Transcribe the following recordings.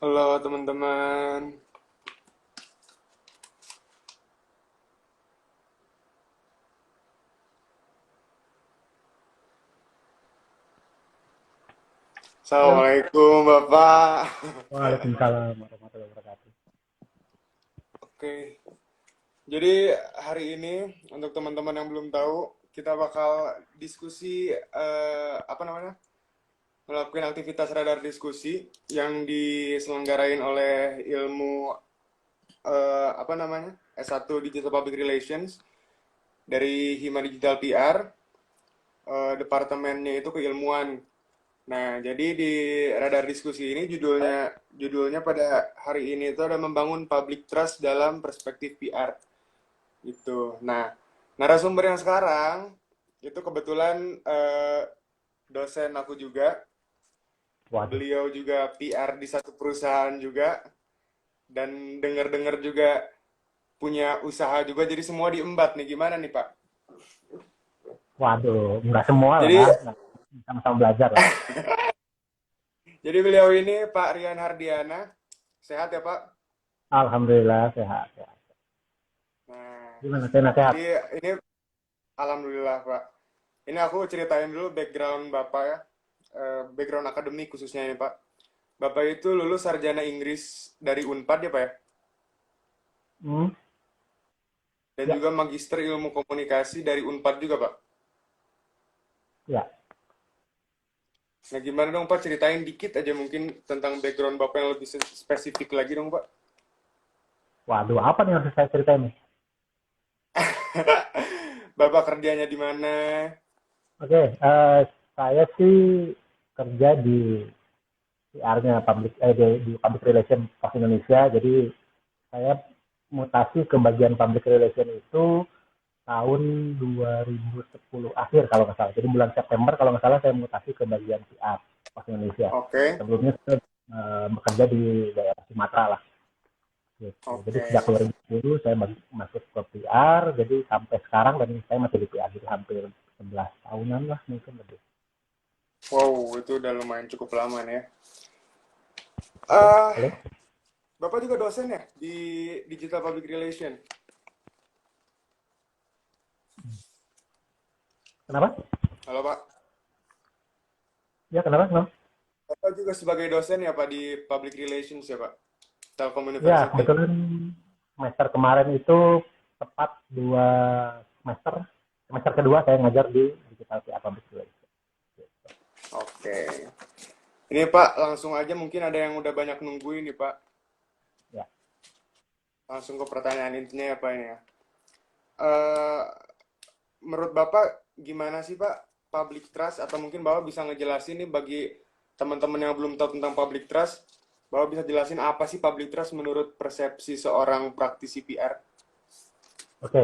Halo teman-teman. Halo. Assalamualaikum Bapak. Waalaikumsalam warahmatullahi wabarakatuh. Oke, jadi hari ini untuk teman-teman yang belum tahu, kita bakal diskusi apa namanya? Melakukan aktivitas radar diskusi yang diselenggarain oleh ilmu apa namanya? S1 Digital Public Relations dari Hima Digital PR, departemennya itu keilmuan. Nah, jadi di radar diskusi ini judulnya pada hari ini itu ada membangun public trust dalam perspektif PR gitu. Nah, narasumber yang sekarang itu kebetulan dosen aku juga. Waduh, Beliau juga PR di satu perusahaan juga dan dengar-dengar juga punya usaha juga jadi semua diembat nih. Gimana nih, Pak? waduh, nggak semua Jadi lah, nggak sama-sama belajar lah. jadi beliau ini Pak Rian Hardiana. Sehat ya, Pak? Alhamdulillah sehat. Sehat. Nah, Gimana sehat? jadi ini alhamdulillah, Pak. Ini aku ceritain dulu background Bapak ya. Background akademik khususnya ini, Pak. Bapak itu lulus sarjana Inggris dari Unpad ya, Pak ya. Hmm, Dan ya, juga magister ilmu komunikasi dari Unpad juga, Pak. ya. Nah, gimana dong, Pak? Ceritain dikit aja mungkin tentang background Bapak yang lebih spesifik lagi dong, Pak. Waduh, apa nih yang harus saya ceritain nih? Bapak kerjanya di mana? Oke, saya sih kerja di PR-nya di Public Relation of Indonesia. Jadi saya mutasi ke bagian Public Relation itu tahun 2010 akhir kalau nggak salah. Jadi bulan September kalau nggak salah saya mutasi ke bagian PR Pos Indonesia. Oke, Sebelumnya saya bekerja di daerah Sumatera lah. Gitu. Jadi oke. sejak 2010 saya masuk ke PR, jadi sampai sekarang dan saya masih di PR, jadi hampir 11 tahunan lah mungkin lebih. Wow, itu udah lumayan cukup lama nih ya. Oke, Ah, halo. Bapak juga dosen ya di Digital Public Relation? Kenapa? Halo, Pak. Ya kenapa? Kenapa? Bapak juga sebagai dosen ya, Pak, di Public Relations ya, Pak? Telkom Ya University. kebetulan semester kemarin itu tepat dua semester. Semester kedua saya ngajar di Digital PR Public Relations. Oke. Ini Pak, langsung aja mungkin ada yang udah banyak nungguin nih Pak. Ya, Langsung ke pertanyaan intinya ya Pak ini ya. Eh, Menurut Bapak gimana sih Pak public trust atau mungkin Bapak bisa ngejelasin nih bagi teman-teman yang belum tahu tentang public trust, Bapak bisa jelasin apa sih public trust menurut persepsi seorang praktisi PR? oke.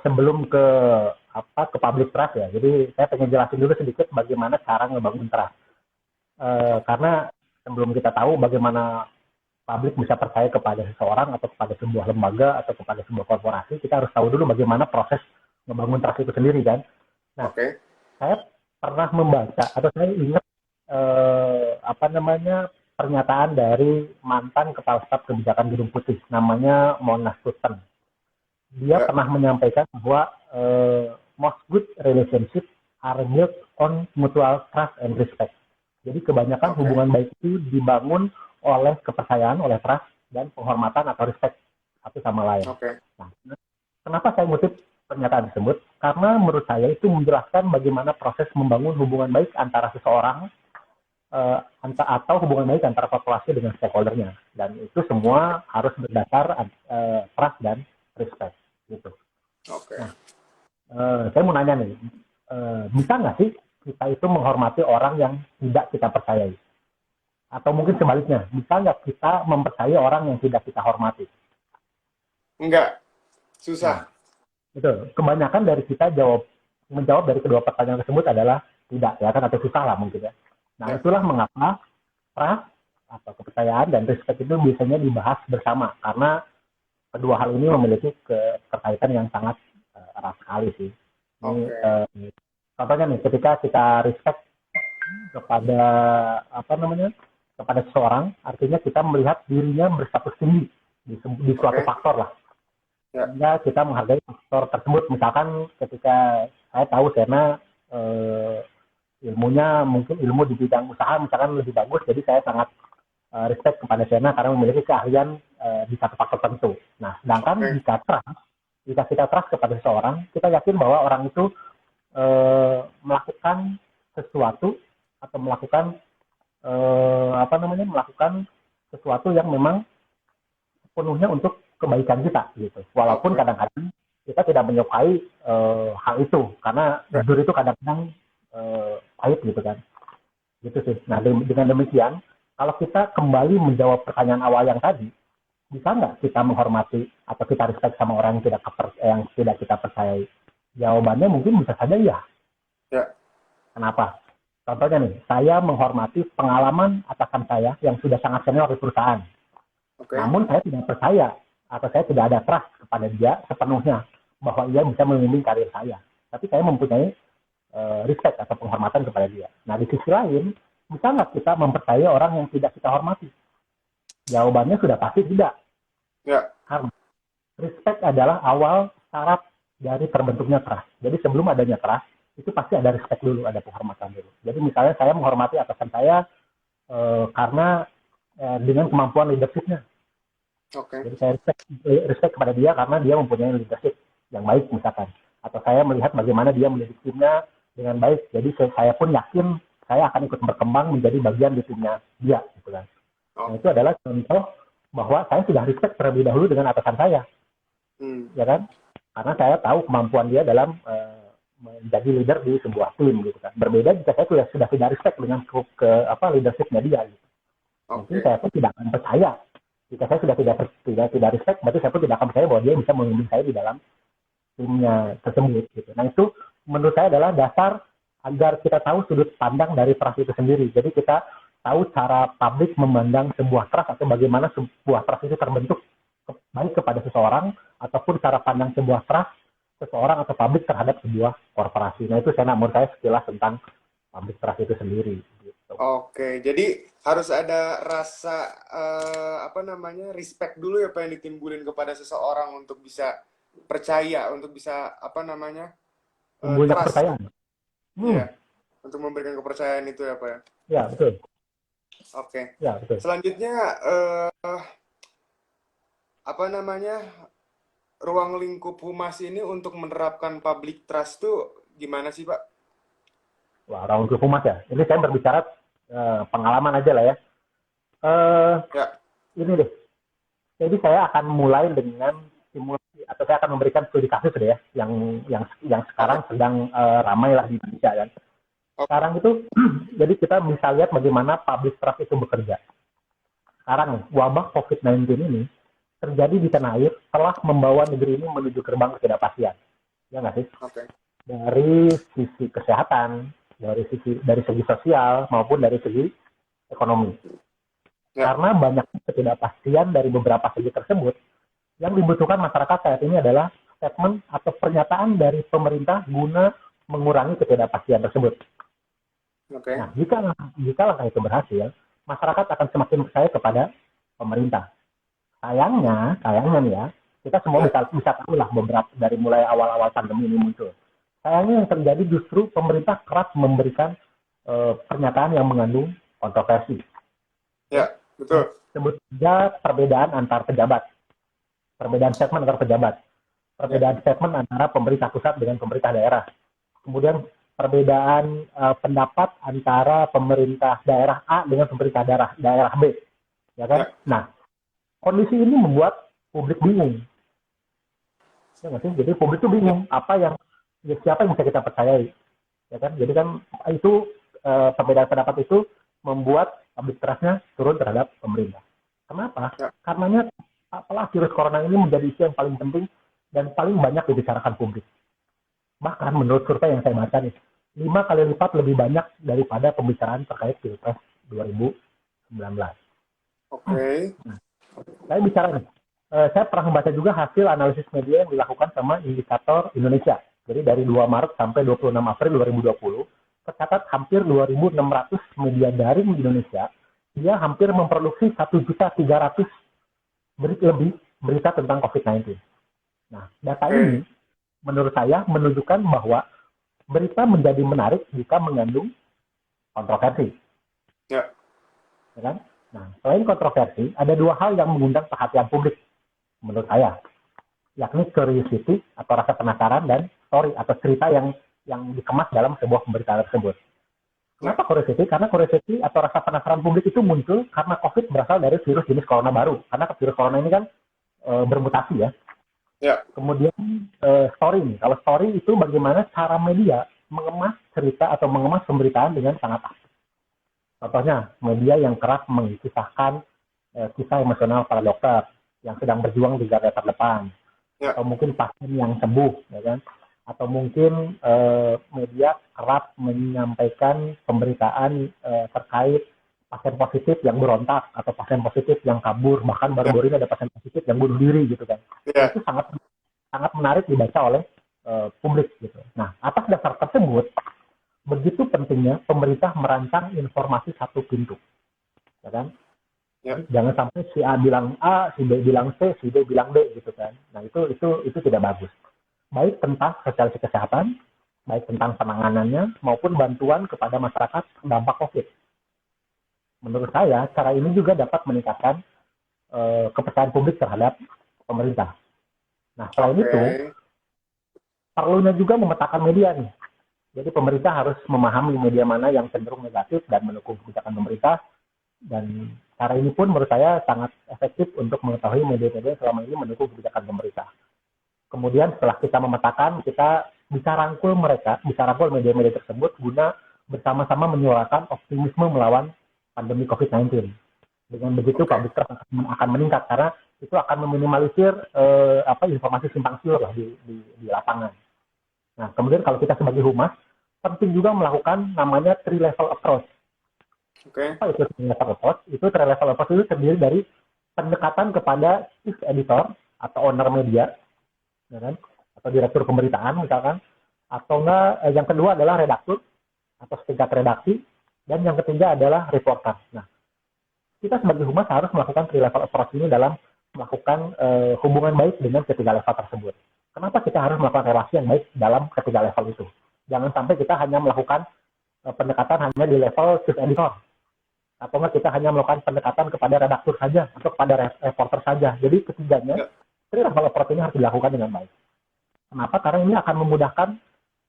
Sebelum ke ke public trust ya. Jadi saya pengen jelasin dulu sedikit bagaimana cara ngebangun trust. Karena sebelum kita tahu bagaimana publik bisa percaya kepada seseorang atau kepada sebuah lembaga atau kepada sebuah korporasi, kita harus tahu dulu bagaimana proses membangun trust itu sendiri kan. Nah, Oke, saya pernah membaca atau saya ingat apa namanya pernyataan dari mantan kepala staf kebijakan Gedung Putih, namanya Mona Sutton. Dia ya, pernah menyampaikan bahwa most good relationship are built on mutual trust and respect. Jadi kebanyakan oke, hubungan baik itu dibangun oleh kepercayaan, oleh trust dan penghormatan atau respect satu sama lain. oke, Nah, kenapa saya mengutip pernyataan tersebut? Karena menurut saya itu menjelaskan bagaimana proses membangun hubungan baik antara seseorang atau hubungan baik antara populasi dengan stakeholdernya. Dan itu semua harus berdasar trust dan respect. Gitu. oke. Nah, saya mau nanya nih, bisa nggak sih kita itu menghormati orang yang tidak kita percayai? Atau mungkin sebaliknya, bisa nggak kita mempercayai orang yang tidak kita hormati? Enggak, Nah, susah. itu kebanyakan dari kita menjawab dari kedua pertanyaan tersebut adalah tidak ya kan atau susah lah mungkin ya. Nah, Ya, itulah mengapa trust atau kepercayaan dan respect itu biasanya dibahas bersama karena kedua hal ini memiliki keterkaitan yang sangat erat sekali sih. Ini oke, contohnya nih ketika kita respect kepada apa namanya kepada seseorang, artinya kita melihat dirinya berstatus tinggi di suatu Oke. faktor lah. Ya. Sehingga kita menghargai faktor tersebut. Misalkan ketika saya tahu Sena ilmunya mungkin ilmu di bidang usaha misalkan lebih bagus, jadi saya sangat respect kepada Sena karena memiliki keahlian di satu faktor tertentu. Nah, sedangkan Oke. jika kita trust kepada seseorang, kita yakin bahwa orang itu melakukan sesuatu atau melakukan sesuatu yang memang sepenuhnya untuk kebaikan kita gitu. Walaupun Oke. kadang-kadang kita tidak menyukai hal itu karena Ya. jujur itu kadang-kadang pahit gitu kan. Gitu sih. Nah, dengan demikian, kalau kita kembali menjawab pertanyaan awal yang tadi, bisa nggak kita menghormati atau kita respect sama orang yang tidak kita percayai? Jawabannya mungkin bisa saja iya. Ya. Kenapa? Contohnya nih, saya menghormati pengalaman atasan saya yang sudah sangat senior di perusahaan. Oke. Namun saya tidak percaya atau saya tidak ada trust kepada dia sepenuhnya bahwa ia bisa membimbing karir saya. Tapi saya mempunyai respect atau penghormatan kepada dia. Nah, di sisi lain, bisa nggak kita mempercayai orang yang tidak kita hormati? Jawabannya sudah pasti tidak. Ya. Karena respect adalah awal syarat dari terbentuknya trust. Jadi sebelum adanya trust, itu pasti ada respect dulu, ada penghormatan dulu. Jadi misalnya saya menghormati atasan saya karena dengan kemampuan leadershipnya. Oke. Jadi saya respect kepada dia karena dia mempunyai leadership yang baik misalkan. Atau saya melihat bagaimana dia mendidik timnya dengan baik. Jadi saya pun yakin saya akan ikut berkembang menjadi bagian di timnya dia. Gitu kan. Nah, itu adalah contoh bahwa saya sudah respect terlebih dahulu dengan atasan saya. Ya kan? Karena saya tahu kemampuan dia dalam menjadi leader di sebuah tim. Gitu kan. Berbeda jika saya sudah tidak respect dengan leadershipnya dia. Gitu. Mungkin saya pun tidak akan percaya. Jika saya sudah tidak respect, berarti saya pun tidak akan percaya bahwa dia bisa membimbing saya di dalam timnya tersebut. Gitu. Nah, itu menurut saya adalah dasar agar kita tahu sudut pandang dari trust itu sendiri. Jadi kita tahu cara publik memandang sebuah trust atau bagaimana sebuah trust itu terbentuk baik kepada seseorang ataupun cara pandang sebuah trust seseorang atau publik terhadap sebuah korporasi. Nah, itu saya menurut saya sekilas tentang public trust itu sendiri. Gitu. Oke, jadi harus ada rasa respect dulu ya Pak yang ditimbulin kepada seseorang untuk bisa percaya, untuk bisa Timbulnya trust. kepercayaan. Iya, untuk memberikan kepercayaan itu ya Pak ya. Ya, betul. Oke. Ya, betul. Selanjutnya ruang lingkup humas ini untuk menerapkan public trust tuh gimana sih Pak? Wah, ruang lingkup humas ya. Ini saya berbicara pengalaman aja lah ya. Ya. Ini deh. Jadi saya akan mulai dengan simulasi atau saya akan memberikan studi kasus deh ya, yang sekarang sedang ramai lah di Indonesia kan. Sekarang itu, jadi kita bisa lihat bagaimana public trust itu bekerja. Sekarang nih, wabah COVID-19 ini terjadi di tanah air telah membawa negeri ini menuju gerbang ketidakpastian. Ya nggak sih? Oke. Dari sisi kesehatan, dari segi sosial maupun dari segi ekonomi. Ya. Karena banyak ketidakpastian dari beberapa segi tersebut, yang dibutuhkan masyarakat saat ini adalah statement atau pernyataan dari pemerintah guna mengurangi ketidakpastian tersebut. Okay. Nah, jika langkah itu berhasil, masyarakat akan semakin percaya kepada pemerintah. Sayangnya nih ya, kita semua bisa tahu lah beberapa dari mulai awal-awal pandemi ini muncul. Sayangnya yang terjadi justru pemerintah kerap memberikan pernyataan yang mengandung kontroversi. Ya, betul. Sebut saja perbedaan antar pejabat. Perbedaan statement antar pejabat. Perbedaan statement antara pemerintah pusat dengan pemerintah daerah. Kemudian perbedaan pendapat antara pemerintah daerah A dengan pemerintah daerah B. Ya kan? Ya. Nah, kondisi ini membuat publik bingung. Ya nggak sih? Jadi publik itu bingung siapa yang bisa kita percayai. Ya kan? Jadi kan itu perbedaan pendapat itu membuat public trust-nya turun terhadap pemerintah. Kenapa? Ya. Karenanya apalah virus corona ini menjadi isu yang paling penting dan paling banyak dibicarakan publik. Bahkan menurut survei yang saya baca nih, 5 kali lipat lebih banyak daripada pembicaraan terkait Pilpres 2019. Oke. Nah, saya bicara nih, saya pernah membaca juga hasil analisis media yang dilakukan sama Indikator Indonesia. Jadi dari 2 Maret sampai 26 April 2020, tercatat hampir 2.600 media daring di Indonesia dia hampir memproduksi 1.300.000 lebih berita tentang COVID-19. Nah, data ini menurut saya menunjukkan bahwa berita menjadi menarik jika mengandung kontroversi. Ya. Ya kan? Nah, selain kontroversi, ada dua hal yang mengundang perhatian publik menurut saya, yakni curiosity atau rasa penasaran dan story atau cerita yang dikemas dalam sebuah pemberitaan tersebut. Kenapa curiosity? Karena curiosity atau rasa penasaran publik itu muncul karena COVID berasal dari virus jenis corona baru. Karena virus corona ini kan bermutasi ya. Ya. Kemudian story nih. Kalau story itu bagaimana cara media mengemas cerita atau mengemas pemberitaan dengan sangat aktif. Contohnya, media yang kerap mengisahkan kisah emosional para dokter yang sedang berjuang di garda terdepan. Ya. Atau mungkin pasien yang sembuh, ya kan? Atau mungkin media kerap menyampaikan pemberitaan terkait pasien positif yang berontak atau pasien positif yang kabur, bahkan baru-baru ini ada pasien positif yang bunuh diri gitu kan. Ya. Itu sangat menarik dibaca oleh publik gitu. Nah, atas dasar tersebut, begitu pentingnya pemerintah merancang informasi satu pintu, ya kan? Ya. Jangan sampai si A bilang A, si B bilang C, si D bilang D gitu kan. Nah, itu tidak bagus. Baik tentang sosialisasi kesehatan, baik tentang penanganannya maupun bantuan kepada masyarakat terdampak COVID. Menurut saya, cara ini juga dapat meningkatkan kepercayaan publik terhadap pemerintah. Nah, selain itu, perlunya juga memetakan media nih. Jadi pemerintah harus memahami media mana yang cenderung negatif dan mendukung kebijakan pemerintah. Dan cara ini pun menurut saya sangat efektif untuk mengetahui media-media yang selama ini mendukung kebijakan pemerintah. Kemudian setelah kita memetakan, kita bisa rangkul media-media tersebut guna bersama-sama menyuarakan optimisme melawan pandemi COVID-19. Dengan begitu public trust akan meningkat karena itu akan meminimalisir informasi simpang siur lah di lapangan. Nah, kemudian kalau kita sebagai humas, penting juga melakukan namanya 3-level approach. Apa itu 3-level approach? Itu 3-level approach itu terdiri dari pendekatan kepada chief editor atau owner media, ya kan? Atau direktur pemberitaan misalkan, atau enggak yang kedua adalah redaktur atau setingkat redaksi, dan yang ketiga adalah reporter. Nah, kita sebagai humas harus melakukan 3-level approach ini dalam melakukan hubungan baik dengan ketiga level tersebut. Kenapa kita harus melakukan relasi yang baik dalam ketiga level itu? Jangan sampai kita hanya melakukan pendekatan hanya di level chief editor. Atau enggak kita hanya melakukan pendekatan kepada redaktur saja atau kepada reporter saja. Jadi ketiganya, level approach ini harus dilakukan dengan baik. Kenapa? Karena ini akan memudahkan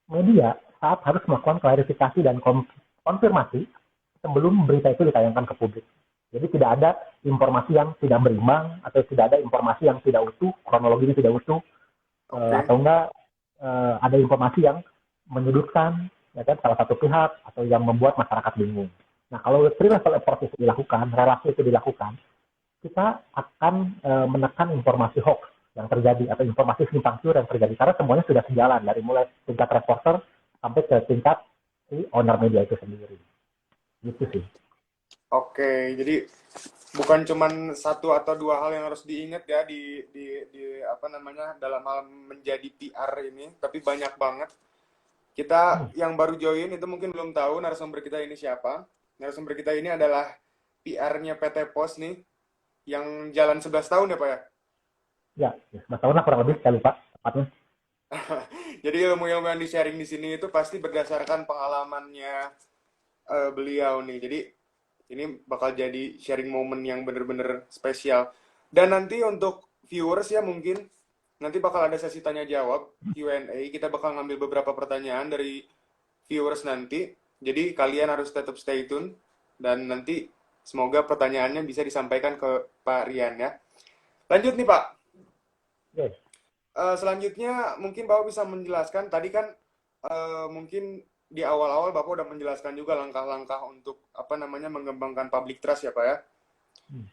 media saat harus melakukan klarifikasi dan konfirmasi sebelum berita itu ditayangkan ke publik. Jadi tidak ada informasi yang tidak berimbang atau tidak ada informasi yang tidak utuh, kronologinya tidak utuh, atau enggak ada informasi yang menyudutkan ya kan, salah satu pihak atau yang membuat masyarakat bingung. Nah, kalau 3-level approach itu dilakukan, relasi itu dilakukan, kita akan menekan informasi hoax yang terjadi atau informasi simpang siur yang terjadi karena semuanya sudah sejalan dari mulai tingkat reporter sampai ke tingkat si owner media itu sendiri. Gitu sih. Oke, jadi bukan cuma satu atau dua hal yang harus diingat ya di apa namanya dalam hal menjadi PR ini, tapi banyak banget. Kita yang baru join itu mungkin belum tahu narasumber kita ini siapa. Narasumber kita ini adalah PR-nya PT Pos nih, yang jalan 11 tahun ya Pak ya? Ya, 11 tahun lah kurang lebih, saya lupa tepatnya. Jadi ilmu-ilmu yang di-sharing di sini itu pasti berdasarkan pengalamannya beliau nih. Jadi ini bakal jadi sharing moment yang bener-bener spesial. Dan nanti untuk viewers ya mungkin, nanti bakal ada sesi tanya jawab, Q&A. Kita bakal ngambil beberapa pertanyaan dari viewers nanti. Jadi kalian harus tetap stay tune. Dan nanti semoga pertanyaannya bisa disampaikan ke Pak Rian ya. Lanjut nih Pak. Yes. Selanjutnya mungkin Bapak bisa menjelaskan, tadi kan mungkin di awal-awal Bapak udah menjelaskan juga langkah-langkah untuk apa namanya mengembangkan public trust ya Pak ya.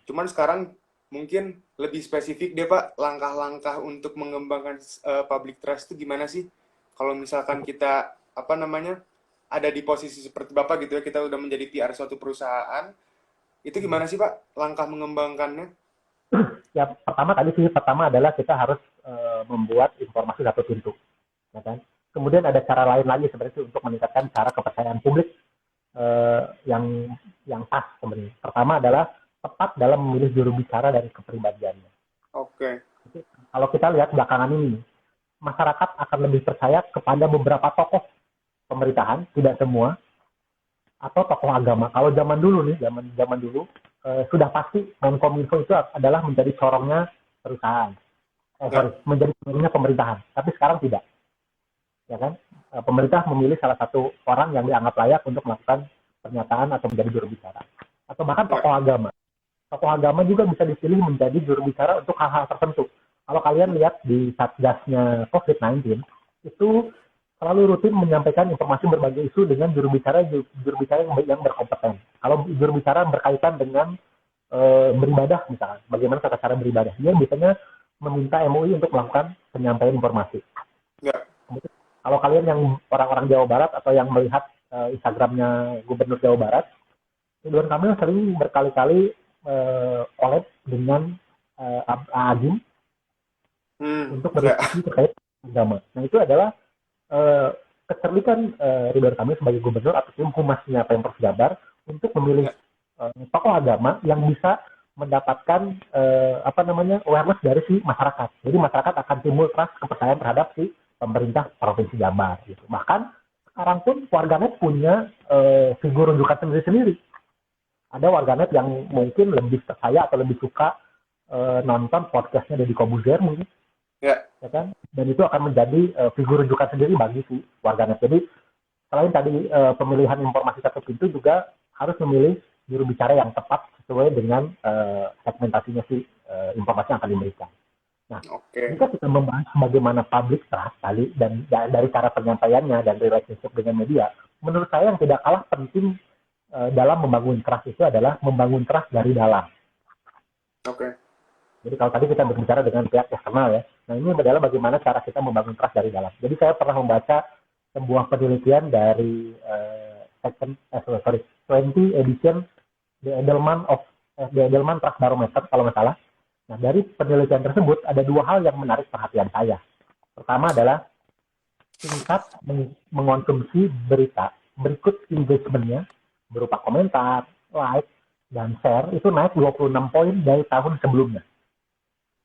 Cuman sekarang mungkin lebih spesifik deh Pak, langkah-langkah untuk mengembangkan public trust itu gimana sih? Kalau misalkan kita apa namanya ada di posisi seperti Bapak gitu ya, kita udah menjadi PR suatu perusahaan, itu gimana sih Pak langkah mengembangkannya? Ya pertama adalah kita harus membuat informasi satu pintu, ya kan? Kemudian ada cara lain lagi sebenarnya untuk meningkatkan cara kepercayaan publik yang yang pas sebenarnya. Pertama adalah tepat dalam memilih juru bicara dan kepribadiannya. Oke. Jadi, kalau kita lihat belakangan ini, masyarakat akan lebih percaya kepada beberapa tokoh pemerintahan, tidak semua, atau tokoh agama. Kalau zaman dulu nih, zaman dulu sudah pasti Menkominfo itu adalah menjadi corongnya perusahaan. Ya. Menjadi corongnya pemerintahan. Tapi sekarang tidak, ya kan? Pemerintah memilih salah satu orang yang dianggap layak untuk melakukan pernyataan atau menjadi juru bicara. Atau bahkan Ya. tokoh agama. Tokoh agama juga bisa dipilih menjadi juru bicara untuk hal-hal tertentu. Kalau kalian lihat di Satgasnya COVID-19, itu selalu rutin menyampaikan informasi berbagai isu dengan juru bicara yang berkompeten. Kalau juru bicara berkaitan dengan beribadah misalkan, bagaimana tata cara beribadah, dia biasanya meminta MUI untuk melakukan penyampaian informasi. Ya. Kalau kalian yang orang-orang Jawa Barat atau yang melihat Instagramnya Gubernur Jawa Barat, Ridwan Kamil sering berkali-kali collab dengan Agim untuk Ya. berdiskusi terkait agama. Nah itu adalah kecerdikan Ridwan Kamil sebagai gubernur atau tim humasnya Pemprov Jabar untuk memilih tokoh agama yang bisa mendapatkan awareness dari si masyarakat. Jadi masyarakat akan timbul trust kepercayaan terhadap si pemerintah Provinsi Jabar. Gitu. Bahkan sekarang pun warganet punya figur rujukan sendiri-sendiri. Ada warganet yang mungkin lebih percaya atau lebih suka nonton podcastnya Deddy Kobuzer mungkin. Ya. Ya kan? Dan itu akan menjadi figur rujukan sendiri bagi si warganet. Jadi selain tadi pemilihan informasi satu pintu juga harus memilih juru bicara yang tepat sesuai dengan segmentasinya si informasi yang akan diberikan. Nah, jika kita membahas bagaimana public trust tadi dan dari cara penyampaiannya dan relationship dengan media, menurut saya yang tidak kalah penting dalam membangun trust itu adalah membangun trust dari dalam. Oke. Jadi kalau tadi kita berbicara dengan pihak eksternal ya, nah ini adalah bagaimana cara kita membangun trust dari dalam. Jadi saya pernah membaca sebuah penelitian dari 20 edition The Edelman Trust Barometer kalau nggak salah. Nah dari penelitian tersebut ada dua hal yang menarik perhatian saya. Pertama adalah tingkat mengonsumsi berita berikut engagement-nya berupa komentar, like, dan share itu naik 26 poin dari tahun sebelumnya.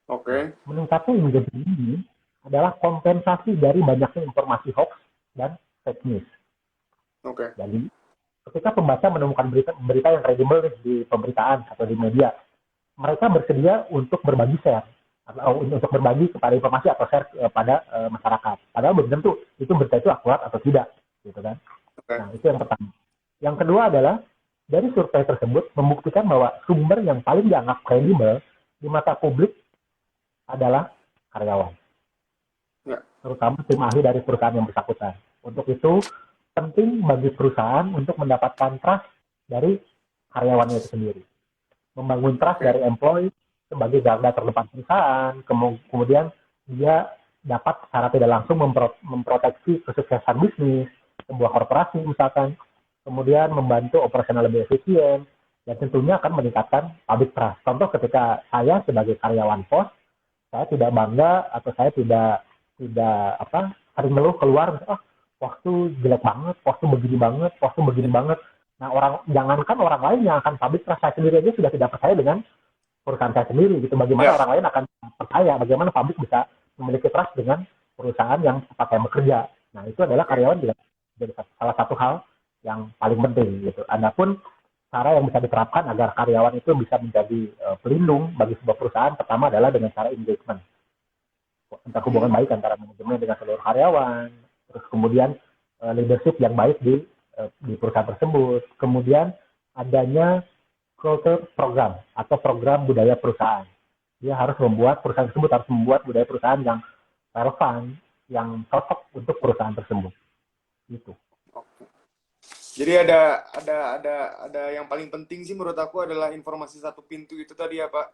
Oke. Meningkatnya engagement ini adalah kompensasi dari banyaknya informasi hoax dan fake news. Oke. Jadi, ketika pembaca menemukan berita yang kredibel di pemberitaan atau di media, mereka bersedia untuk berbagi share atau untuk berbagi kepada informasi atau share pada masyarakat. Padahal belum tentu itu berita itu akurat atau tidak, gitu kan? Oke. Nah, itu yang pertama. Yang kedua adalah dari survei tersebut membuktikan bahwa sumber yang paling dianggap kredibel di mata publik adalah karyawan, Ya. terutama tim ahli dari perusahaan yang bersangkutan. Untuk itu penting bagi perusahaan untuk mendapatkan trust dari karyawannya itu sendiri, membangun trust dari employee sebagai garda terdepan perusahaan, kemudian dia dapat secara tidak langsung memproteksi kesuksesan bisnis sebuah korporasi misalkan, kemudian membantu operasional lebih efisien, dan tentunya akan meningkatkan public trust. Contoh ketika saya sebagai karyawan pos, saya tidak bangga atau saya tidak sering ngeluh keluar, postu jelek banget, postu begini banget. Nah jangankan orang lain yang akan public trust, saya sendiri aja sudah tidak percaya dengan perusahaan saya sendiri gitu. Bagaimana orang lain akan percaya, bagaimana publik bisa memiliki trust dengan perusahaan yang tempat saya bekerja. Nah itu adalah karyawan juga jadi salah satu hal yang paling penting gitu. Adapun cara yang bisa diterapkan agar karyawan itu bisa menjadi pelindung bagi sebuah perusahaan, pertama adalah dengan cara engagement. Entah hubungan baik antara manajemen dengan seluruh karyawan, terus kemudian leadership yang baik di perusahaan tersebut, kemudian adanya culture program atau program budaya perusahaan. Dia harus membuat perusahaan tersebut harus membuat budaya perusahaan yang relevan, yang cocok untuk perusahaan tersebut. Gitu. Oke. Jadi ada yang paling penting sih menurut aku adalah informasi satu pintu itu tadi ya Pak.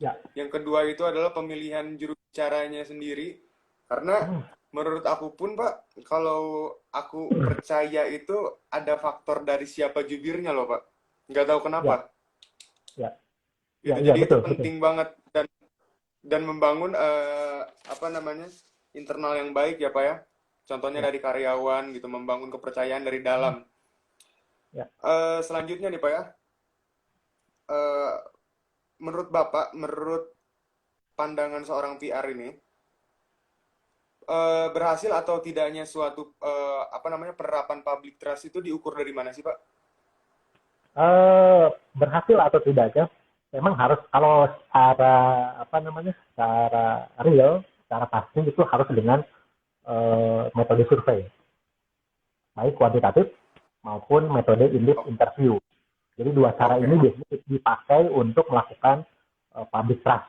Ya. Yang kedua itu adalah pemilihan juru bicaranya sendiri. Karena menurut aku pun Pak, kalau aku percaya itu ada faktor dari siapa jubirnya loh Pak. Nggak tahu kenapa. Ya. Gitu. Jadi betul, itu penting banget dan membangun internal yang baik ya Pak ya. Contohnya dari karyawan gitu, membangun kepercayaan dari dalam. Ya. Selanjutnya nih Pak ya, eh, menurut Bapak, menurut pandangan seorang PR ini, berhasil atau tidaknya suatu apa namanya penerapan public trust itu diukur dari mana sih, Pak? Berhasil atau tidaknya, memang harus kalau secara apa namanya, secara real, secara pasti itu harus dengan metode survei, baik kuantitatif maupun metode in-depth interview. Jadi dua cara Oke, ini biasanya dipakai untuk melakukan public trust,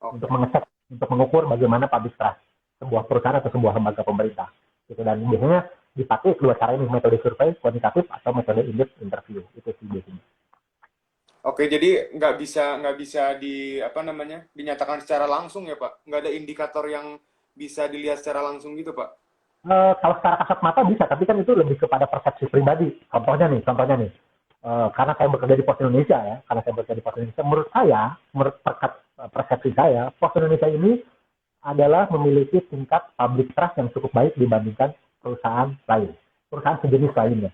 untuk oke. mengecek, untuk mengukur bagaimana public trust sebuah perusahaan atau sebuah lembaga pemerintah. Gitu. Dan biasanya dipakai kedua cara ini, metode survei kuantitatif atau metode in-depth interview. Itu sih biasanya. Oke, jadi nggak bisa apa namanya dinyatakan secara langsung ya, Pak? Nggak ada indikator yang bisa dilihat secara langsung gitu, Pak? Kalau secara kasat mata bisa, tapi kan itu lebih kepada persepsi pribadi. Contohnya nih, karena saya bekerja di Pos Indonesia ya, karena saya bekerja di Pos Indonesia, menurut saya, menurut persepsi saya, Pos Indonesia ini adalah memiliki tingkat public trust yang cukup baik dibandingkan perusahaan lain, perusahaan sejenis Oke, lainnya.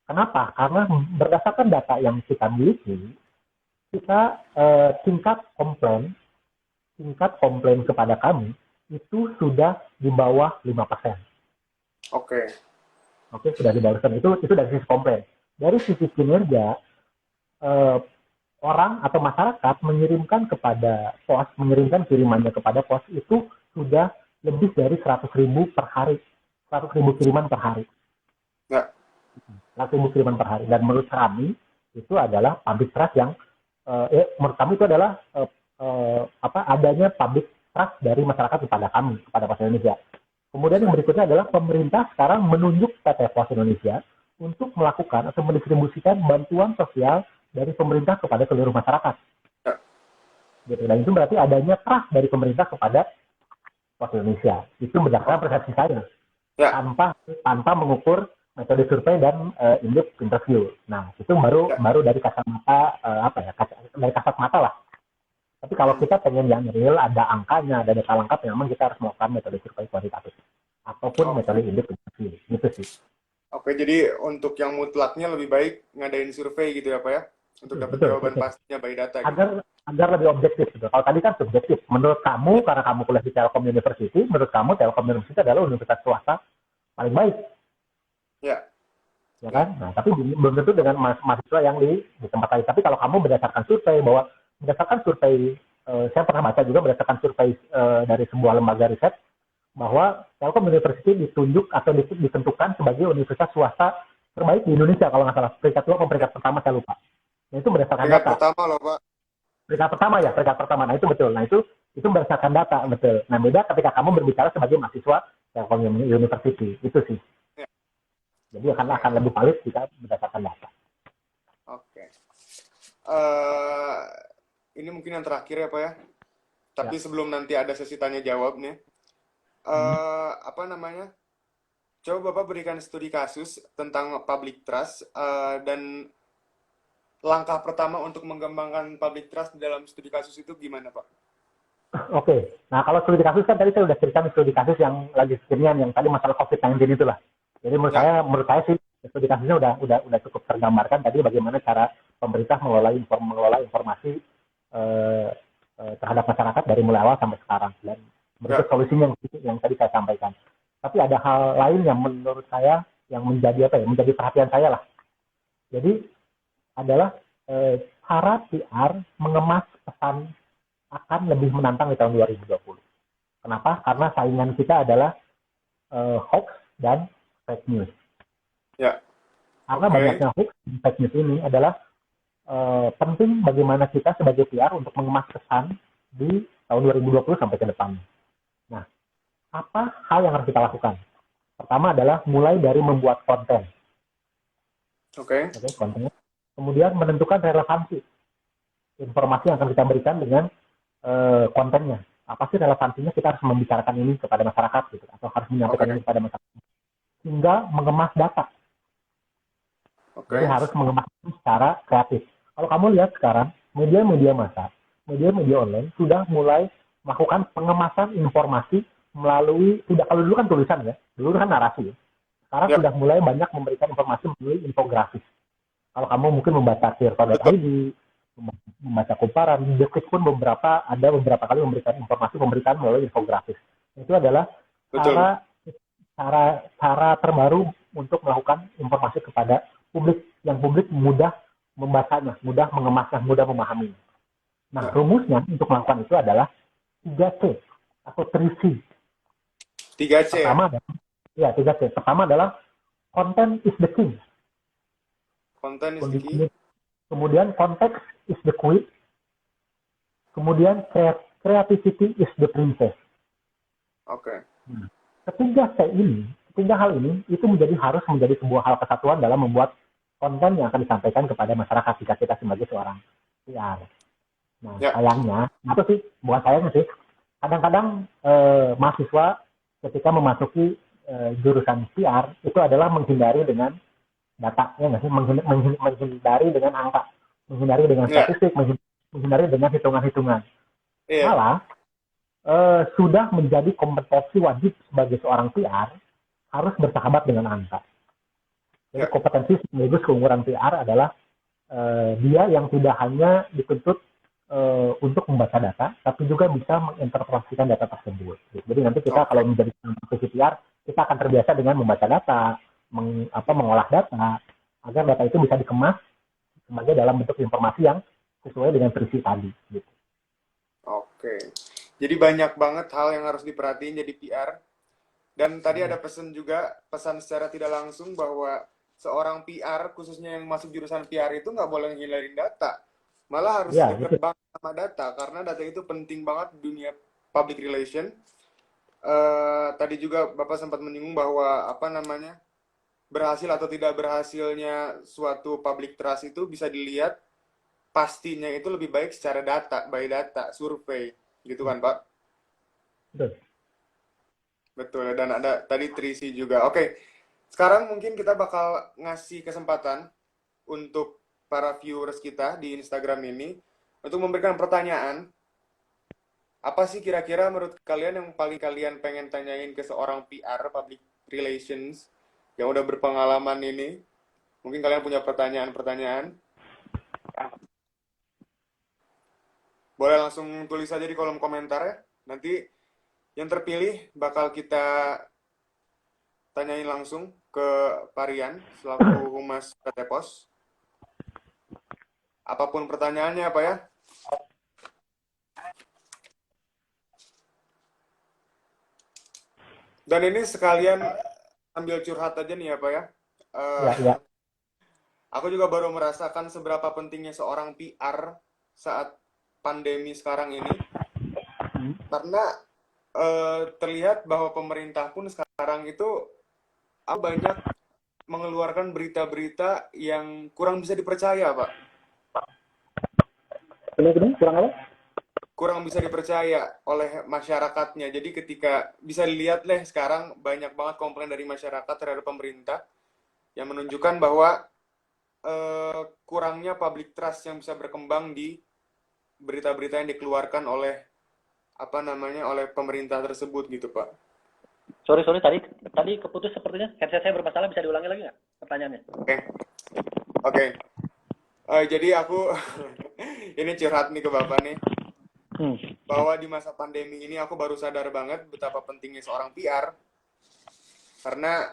Kenapa? Karena berdasarkan data yang kita miliki, kita tingkat komplain kepada kami itu sudah di bawah 5%. oke, Oke, sudah di bawah 5%. Itu dari sisi komplain. Dari sisi kinerja, eh, orang atau masyarakat mengirimkan kirimannya kepada pos itu sudah lebih dari 100.000 per hari. 100.000 kiriman per hari. nggak, 100.000 kiriman per hari. Dan menurut kami, itu adalah public trust yang, menurut kami itu adalah adanya public trust dari masyarakat kepada kami, kepada Pos Indonesia. Kemudian yang berikutnya adalah pemerintah sekarang menunjuk PT Pos Indonesia untuk melakukan atau mendistribusikan bantuan sosial dari pemerintah kepada seluruh masyarakat. nggak. Gitu. Dan itu berarti adanya trust dari pemerintah kepada Pos Indonesia. Itu berdasarkan Oke, persepsi saya, ya, tanpa mengukur metode survei dan in-depth interview. Nah, itu baru ya. baru dari kacamata dari kasat mata lah. Tapi kalau Hmm. kita pengen yang real, ada angkanya, ada data lengkap, memang kita harus melakukan metode survei kuantitatif ataupun Oke, metode in-depth interview. Gitu sih. oke. Jadi untuk yang mutlaknya lebih baik ngadain survei gitu ya, Pak ya, untuk dapat Betul, jawaban betul. pastinya by data gitu. Agar lebih objektif. Gitu. Kalau tadi kan subjektif. Menurut kamu, karena kamu kuliah di Telkom University, menurut kamu Telkom University adalah universitas swasta paling baik, Ya, ya ya, kan? Nah, tapi belum tentu dengan mahasiswa yang di tempat lain. Tapi kalau kamu berdasarkan survei, saya pernah baca juga berdasarkan survei dari sebuah lembaga riset bahwa Telkom University ditunjuk atau ditentukan sebagai universitas swasta terbaik di Indonesia kalau nggak salah. Peringkat 2 atau peringkat pertama saya lupa. Nah, itu berdasarkan peringkat data. pertama loh, Pak. Peringkat pertama. Nah, itu betul. Nah, itu berdasarkan data, betul. Nah, beda ketika kamu berbicara sebagai mahasiswa Telkom University. Itu sih. Ya, Jadi oke, akan lebih valid jika berdasarkan data. oke. Eh, ini mungkin yang terakhir ya, Pak ya. Tapi Ya. sebelum nanti ada sesi tanya jawab nih, Hmm. apa namanya? Coba Bapak berikan studi kasus tentang public trust dan langkah pertama untuk mengembangkan public trust di dalam studi kasus itu gimana, Pak? Oke. Nah, kalau studi kasus kan tadi saya sudah ceritakan studi kasus yang lagi kekinian yang tadi masalah COVID-19 itulah. Jadi Ya, menurut saya sih studi kasusnya udah cukup tergambarkan tadi bagaimana cara pemerintah mengelola informasi eh, terhadap masyarakat dari mulai awal sampai sekarang dan berikut ya, solusinya yang tadi saya sampaikan. Tapi ada hal lain yang menurut saya yang menjadi perhatian saya lah. Jadi adalah cara PR mengemas pesan akan lebih menantang di tahun 2020. Kenapa? Karena saingan kita adalah hoax dan fake news. ya. Karena Oke, banyaknya hoax dan fake news ini adalah penting bagaimana kita sebagai PR untuk mengemas pesan di tahun 2020 sampai ke depan. Nah, apa hal yang harus kita lakukan? Pertama adalah mulai dari membuat konten. oke, Oke, kontennya. Kemudian menentukan relevansi informasi yang akan kita berikan dengan kontennya. Apa sih relevansinya kita harus membicarakan ini kepada masyarakat gitu, atau harus menyampaikan oke, ini kepada masyarakat. Hingga mengemas data. Jadi oke. harus mengemas secara kreatif. Kalau kamu lihat sekarang, media-media massa, media-media online sudah mulai melakukan pengemasan informasi melalui, tidak kalau dulu kan tulisan ya, dulu kan narasi ya. Sekarang Ya, sudah mulai banyak memberikan informasi melalui infografis. Kalau kamu mungkin membaca betul. tirto.id, membaca kumparan. Detik pun ada beberapa kali memberikan informasi pemberitaan melalui infografis. Itu adalah Betul. cara cara terbaru untuk melakukan informasi kepada publik yang publik mudah membacanya, mudah mengemasnya, mudah memahaminya. Nah, Nah, rumusnya untuk melakukan itu adalah 3C atau 3C. 3C ya. Pertama adalah 3C. Pertama adalah content is the king. Content is the key. Kemudian context is the queen. Kemudian creativity is the princess. Oke. Nah, ketiga hal ini itu harus menjadi sebuah hal kesatuan dalam membuat konten yang akan disampaikan kepada masyarakat jika kita sebagai seorang PR. Nah, Ya. sayangnya, apa sih? Bukan sayangnya sih. Kadang-kadang mahasiswa ketika memasuki jurusan PR itu adalah menghindari dengan data, ya nggak sih? Menghindari dengan angka, menghindari dengan Ya. statistik, menghindari dengan hitungan-hitungan. Iya. Malah sudah menjadi kompetensi wajib sebagai seorang PR harus bersahabat dengan angka. Jadi Ya. kompetensi sekaligus keunggulan PR adalah dia yang tidak hanya dituntut untuk membaca data, tapi juga bisa menginterpretasikan data tersebut. Jadi nanti kita kalau menjadi praktisi PR, kita akan terbiasa dengan membaca data, mengolah data, agar data itu bisa dikemas sebagai dalam bentuk informasi yang sesuai dengan versi tadi. Gitu. Oke. Jadi banyak banget hal yang harus diperhatiin jadi PR. Dan tadi ada pesan secara tidak langsung bahwa seorang PR, khususnya yang masuk jurusan PR itu nggak boleh ngehindarin data. Malah harus deket banget sama data, karena data itu penting banget di dunia public relation. Tadi juga Bapak sempat menyinggung bahwa berhasil atau tidak berhasilnya suatu public trust itu bisa dilihat pastinya itu lebih baik secara data, by data, survei, gitu kan Pak? Betul. Betul, dan ada tadi 3C juga. Oke, sekarang mungkin kita bakal ngasih kesempatan untuk para viewers kita di Instagram ini untuk memberikan pertanyaan. Apa sih kira-kira menurut kalian yang paling kalian pengen tanyain ke seorang PR, public relations, yang udah berpengalaman ini? Mungkin kalian punya pertanyaan-pertanyaan. Boleh langsung tulis aja di kolom komentar ya. Nanti yang terpilih bakal kita tanyain langsung ke Parian selaku Humas PT Pos. Apapun pertanyaannya Pak ya. Dan ini sekalian ambil curhat aja nih ya Pak ya. Ya. Aku juga baru merasakan seberapa pentingnya seorang PR saat pandemi sekarang ini. Karena terlihat bahwa pemerintah pun sekarang itu banyak mengeluarkan berita-berita yang kurang bisa dipercaya, Pak. Kurang apa? Kurang bisa dipercaya oleh masyarakatnya. Jadi ketika bisa dilihat sekarang banyak banget komplain dari masyarakat terhadap pemerintah yang menunjukkan bahwa kurangnya public trust yang bisa berkembang di berita-berita yang dikeluarkan oleh oleh pemerintah tersebut gitu Pak. Sorry tadi keputus sepertinya. Headset saya bermasalah, bisa diulangi lagi nggak pertanyaannya? Oke. Jadi aku ini curhat nih ke Bapak nih. Bahwa di masa pandemi ini aku baru sadar banget betapa pentingnya seorang PR. Karena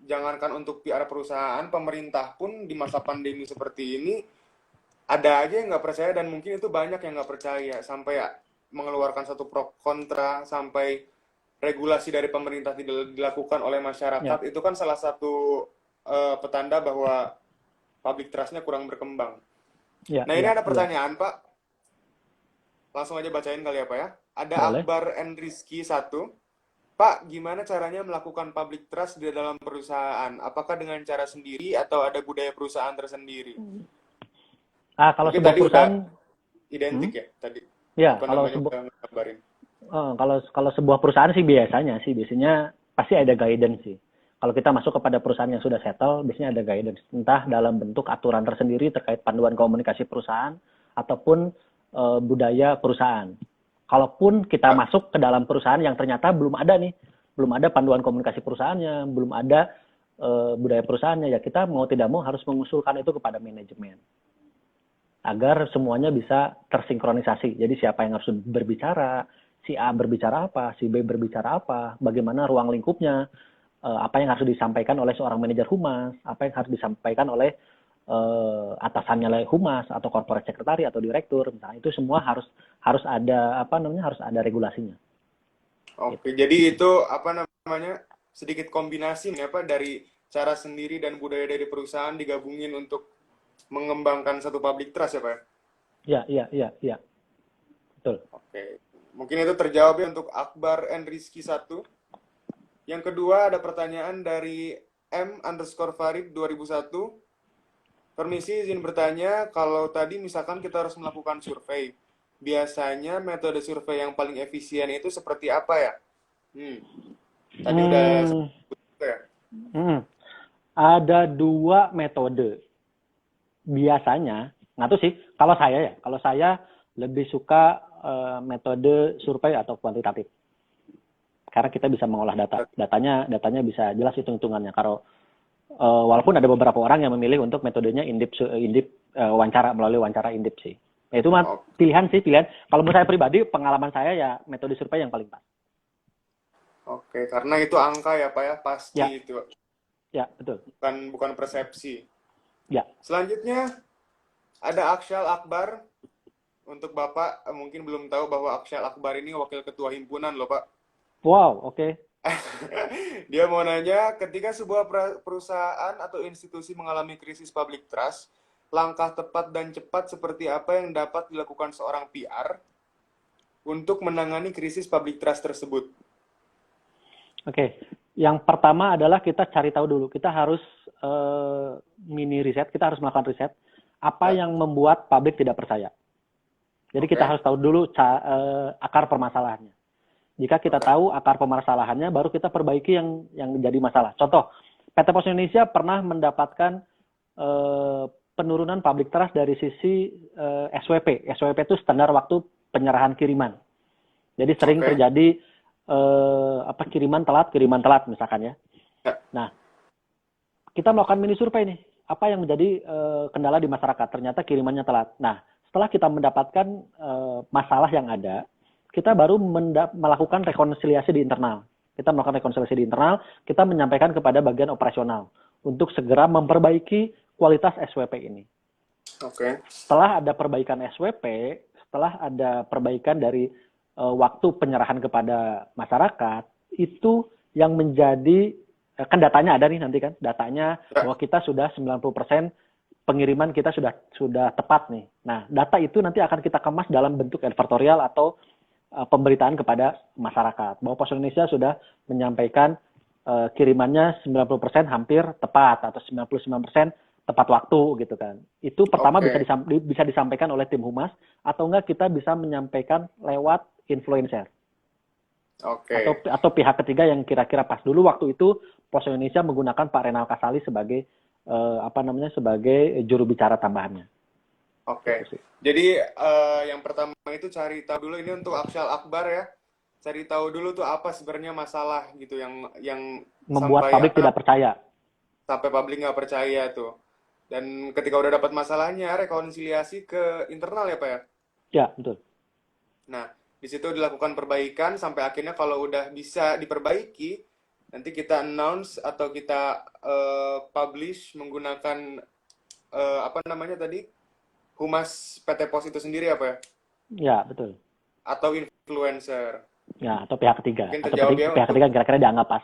jangankan untuk PR perusahaan, pemerintah pun di masa pandemi seperti ini ada aja yang nggak percaya, dan mungkin itu banyak yang nggak percaya sampai mengeluarkan satu pro kontra, sampai regulasi dari pemerintah tidak dilakukan oleh masyarakat. Itu kan salah satu petanda bahwa public trust-nya kurang berkembang. Nah ini ada pertanyaan Pak, langsung aja bacain kali ya Pak ya. Ada boleh. Akbar and Rizky 1. Pak, gimana caranya melakukan public trust di dalam perusahaan? Apakah dengan cara sendiri atau ada budaya perusahaan tersendiri? Kalau sebuah perusahaan identik ya tadi. Ya, kalau sebuah perusahaan sih biasanya pasti ada guidance sih. Kalau kita masuk kepada perusahaan yang sudah settle, biasanya ada guidance, entah dalam bentuk aturan tersendiri terkait panduan komunikasi perusahaan ataupun budaya perusahaan. Kalaupun kita masuk ke dalam perusahaan yang ternyata belum ada panduan komunikasi perusahaannya, belum ada budaya perusahaannya, ya kita mau tidak mau harus mengusulkan itu kepada manajemen. agar semuanya bisa tersinkronisasi. Jadi siapa yang harus berbicara, si A berbicara apa, si B berbicara apa, bagaimana ruang lingkupnya, apa yang harus disampaikan oleh seorang manajer humas, apa yang harus disampaikan oleh atasannya oleh humas atau corporate secretary atau direktur, misalnya itu semua harus ada harus ada regulasinya. Oke, jadi itu apa namanya sedikit kombinasi nih apa dari cara sendiri dan budaya dari perusahaan digabungin untuk mengembangkan satu public trust ya Pak? Iya, betul. Oke, mungkin itu terjawab ya untuk Akbar and Rizky 1. Yang kedua ada pertanyaan dari M_Farid 2001. Permisi izin bertanya, kalau tadi misalkan kita harus melakukan survei, biasanya metode survei yang paling efisien itu seperti apa ya? Tadi udah sebut ya. Ada 2 metode. Biasanya, nggak tahu sih, kalau saya lebih suka metode survei atau kuantitatif. Karena kita bisa mengolah data. Datanya bisa jelas hitung-hitungannya. Kalau walaupun ada beberapa orang yang memilih untuk metodenya wawancara melalui wawancara indip sih. Ya, itu mah pilihan. Kalau menurut saya pribadi, pengalaman saya ya metode survei yang paling pas. Oke, karena itu angka ya Pak ya, pasti Ya. itu. Ya, betul. Bukan persepsi. Ya. Selanjutnya ada Akshal Akbar. Untuk Bapak mungkin belum tahu bahwa Akshal Akbar ini wakil ketua himpunan loh Pak. Wow, oke. Dia mau nanya, ketika sebuah perusahaan atau institusi mengalami krisis public trust, langkah tepat dan cepat seperti apa yang dapat dilakukan seorang PR untuk menangani krisis public trust tersebut? Oke. Yang pertama adalah kita cari tahu dulu. Kita harus mini riset, kita harus melakukan riset apa yang membuat publik tidak percaya. Jadi kita harus tahu dulu akar permasalahannya. Jika kita tahu akar permasalahannya, baru kita perbaiki yang jadi masalah. Contoh, PT Pos Indonesia pernah mendapatkan penurunan public trust dari sisi SWP. SWP itu standar waktu penyerahan kiriman. Jadi sering terjadi kiriman telat misalkan ya. Nah, kita melakukan mini survei nih. Apa yang menjadi kendala di masyarakat? Ternyata kirimannya telat. Nah, setelah kita mendapatkan masalah yang ada, kita baru melakukan rekonsiliasi di internal. Kita melakukan rekonsiliasi di internal, kita menyampaikan kepada bagian operasional untuk segera memperbaiki kualitas SWP ini. Setelah ada perbaikan SWP, setelah ada perbaikan dari waktu penyerahan kepada masyarakat, itu yang menjadi, kan datanya ada nih nanti kan, datanya bahwa kita sudah 90% pengiriman kita sudah tepat nih. Nah, data itu nanti akan kita kemas dalam bentuk advertorial atau pemberitaan kepada masyarakat bahwa Pos Indonesia sudah menyampaikan kirimannya 90% hampir tepat atau 99% tepat waktu gitu kan. Itu pertama bisa disampaikan oleh tim humas atau enggak kita bisa menyampaikan lewat influencer. Atau pihak ketiga yang kira-kira pas. Dulu waktu itu Pos Indonesia menggunakan Pak Renal Kasali sebagai sebagai juru bicara tambahannya. Jadi yang pertama itu cari tahu dulu, ini untuk Akshal Akbar ya. Cari tahu dulu tuh apa sebenarnya masalah gitu yang membuat publik tidak percaya. Sampai publik nggak percaya tuh. Dan ketika udah dapat masalahnya, rekonsiliasi ke internal ya Pak ya? Ya, betul. Nah, di situ dilakukan perbaikan sampai akhirnya kalau udah bisa diperbaiki, nanti kita announce atau kita publish menggunakan Humas PT Pos itu sendiri apa ya? Ya, betul. Atau influencer. Ya, atau pihak ketiga. Pihak ketiga kira-kira dianggap pas.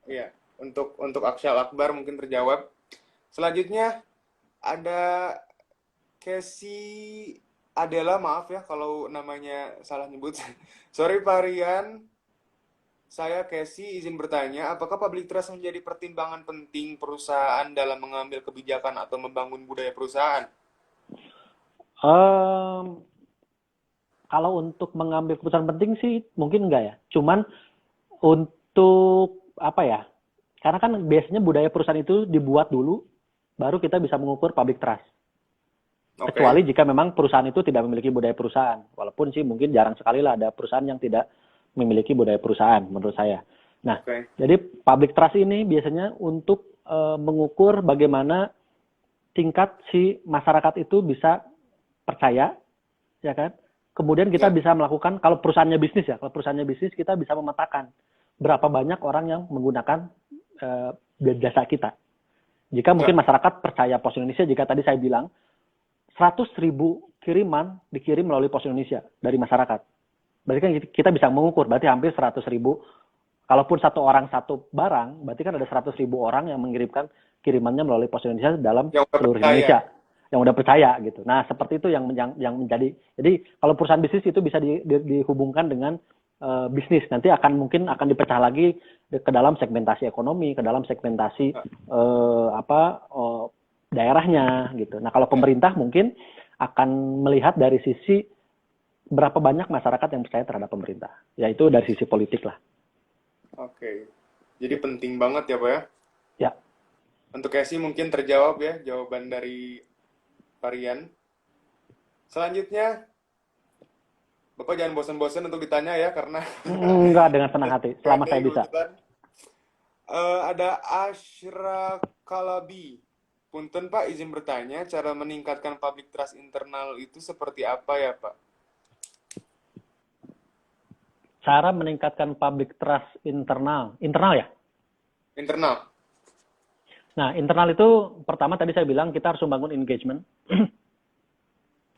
Iya, untuk Akshal Akbar mungkin terjawab. Selanjutnya ada Casey Adela, maaf ya kalau namanya salah nyebut. Sorry Pak Rian. Saya Casey izin bertanya, apakah public trust menjadi pertimbangan penting perusahaan dalam mengambil kebijakan atau membangun budaya perusahaan? Kalau untuk mengambil keputusan penting sih mungkin enggak ya. Cuman untuk apa ya? Karena kan biasanya budaya perusahaan itu dibuat dulu, baru kita bisa mengukur public trust. Kecuali jika memang perusahaan itu tidak memiliki budaya perusahaan. Walaupun sih mungkin jarang sekali lah ada perusahaan yang tidak memiliki budaya perusahaan menurut saya. Nah, jadi public trust ini biasanya untuk mengukur bagaimana tingkat si masyarakat itu bisa percaya, ya kan? Kemudian kita Ya. bisa melakukan, kalau perusahaannya bisnis kita bisa memetakan berapa banyak orang yang menggunakan jasa kita. Jika mungkin Ya. masyarakat percaya Pos Indonesia, jika tadi saya bilang 100.000 kiriman dikirim melalui Pos Indonesia dari masyarakat. Berarti kan kita bisa mengukur, berarti hampir 100.000. Kalaupun satu orang satu barang, berarti kan ada 100.000 orang yang mengirimkan kirimannya melalui Pos Indonesia dalam Yang udah seluruh percaya. Indonesia. Yang udah percaya gitu. Nah, seperti itu yang menjadi. Jadi kalau perusahaan bisnis itu bisa dihubungkan dengan bisnis. Nanti mungkin akan dipecah lagi ke dalam segmentasi ekonomi, ke dalam segmentasi daerahnya gitu. Nah, kalau pemerintah mungkin akan melihat dari sisi berapa banyak masyarakat yang percaya terhadap pemerintah. Yaitu dari sisi politik lah. Oke. Jadi penting banget ya, Pak ya. Ya. Untuk Esi mungkin terjawab ya jawaban dari Parian. Selanjutnya, Bapak jangan bosan-bosan untuk ditanya ya, karena Enggak, dengan senang hati, selama Gak saya ada bisa. urusan. Ada Ashra Kalabi. Punten Pak, izin bertanya, cara meningkatkan public trust internal itu seperti apa ya Pak? Cara meningkatkan public trust internal ya? Internal. Nah, internal itu pertama tadi saya bilang kita harus membangun engagement.